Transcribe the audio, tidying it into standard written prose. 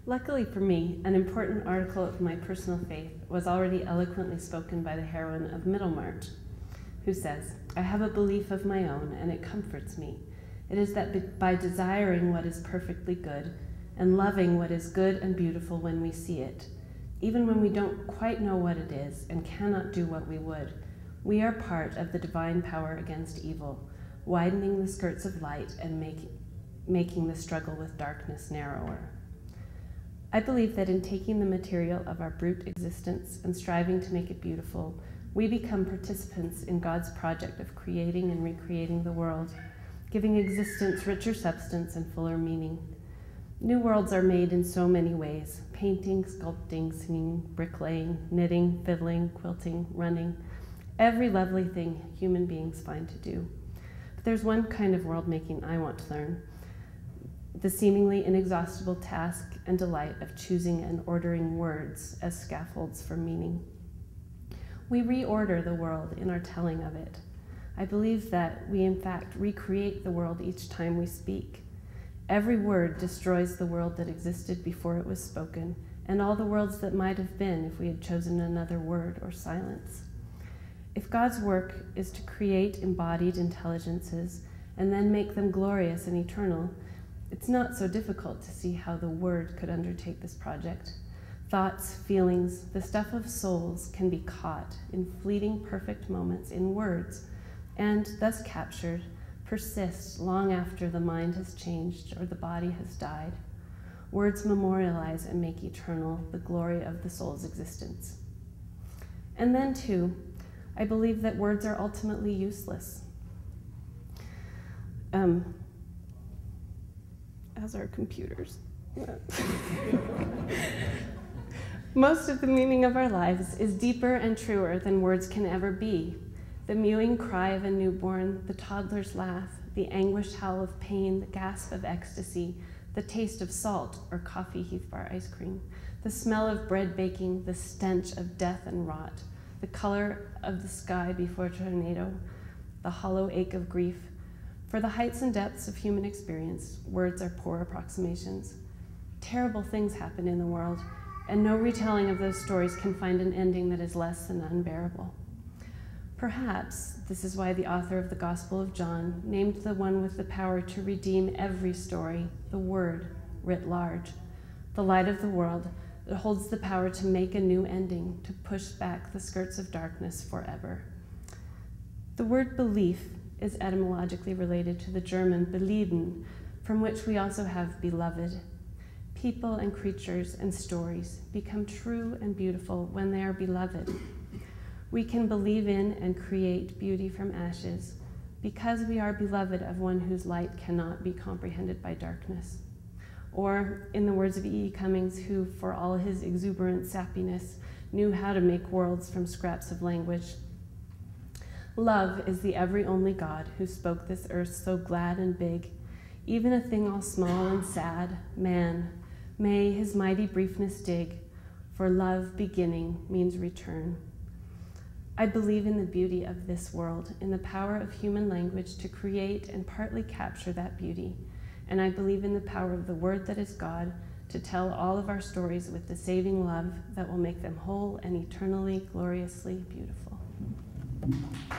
Luckily for me, an important article of my personal faith was already eloquently spoken by the heroine of Middlemarch, who says, "I have a belief of my own, and it comforts me. It is that by desiring what is perfectly good, and loving what is good and beautiful when we see it, even when we don't quite know what it is and cannot do what we would, we are part of the divine power against evil, widening the skirts of light and making the struggle with darkness narrower." I believe that in taking the material of our brute existence and striving to make it beautiful, we become participants in God's project of creating and recreating the world, giving existence richer substance and fuller meaning. New worlds are made in so many ways: painting, sculpting, singing, bricklaying, knitting, fiddling, quilting, running, every lovely thing human beings find to do. But there's one kind of world making I want to learn: the seemingly inexhaustible task and delight of choosing and ordering words as scaffolds for meaning. We reorder the world in our telling of it. I believe that we in fact recreate the world each time we speak. Every word destroys the world that existed before it was spoken, and all the worlds that might have been if we had chosen another word or silence. If God's work is to create embodied intelligences and then make them glorious and eternal, it's not so difficult to see how the Word could undertake this project. Thoughts, feelings, the stuff of souls can be caught in fleeting perfect moments in words, and thus captured, persist long after the mind has changed or the body has died. Words memorialize and make eternal the glory of the soul's existence. And then, too, I believe that words are ultimately useless. As are computers. Most of the meaning of our lives is deeper and truer than words can ever be. The mewing cry of a newborn, the toddler's laugh, the anguished howl of pain, the gasp of ecstasy, the taste of salt or coffee Heath Bar ice cream, the smell of bread baking, the stench of death and rot, the color of the sky before a tornado, the hollow ache of grief. For the heights and depths of human experience, words are poor approximations. Terrible things happen in the world, and no retelling of those stories can find an ending that is less than unbearable. Perhaps this is why the author of the Gospel of John named the one with the power to redeem every story the Word writ large, the light of the world that holds the power to make a new ending, to push back the skirts of darkness forever. The word belief is etymologically related to the German belieben, from which we also have beloved. People and creatures and stories become true and beautiful when they are beloved. We can believe in and create beauty from ashes because we are beloved of one whose light cannot be comprehended by darkness. Or, in the words of E. E. Cummings, who, for all his exuberant sappiness, knew how to make worlds from scraps of language, love is the every only God who spoke this earth so glad and big, even a thing all small and sad, man, may his mighty briefness dig, for love beginning means return. I believe in the beauty of this world, in the power of human language to create and partly capture that beauty, and I believe in the power of the Word that is God to tell all of our stories with the saving love that will make them whole and eternally, gloriously beautiful.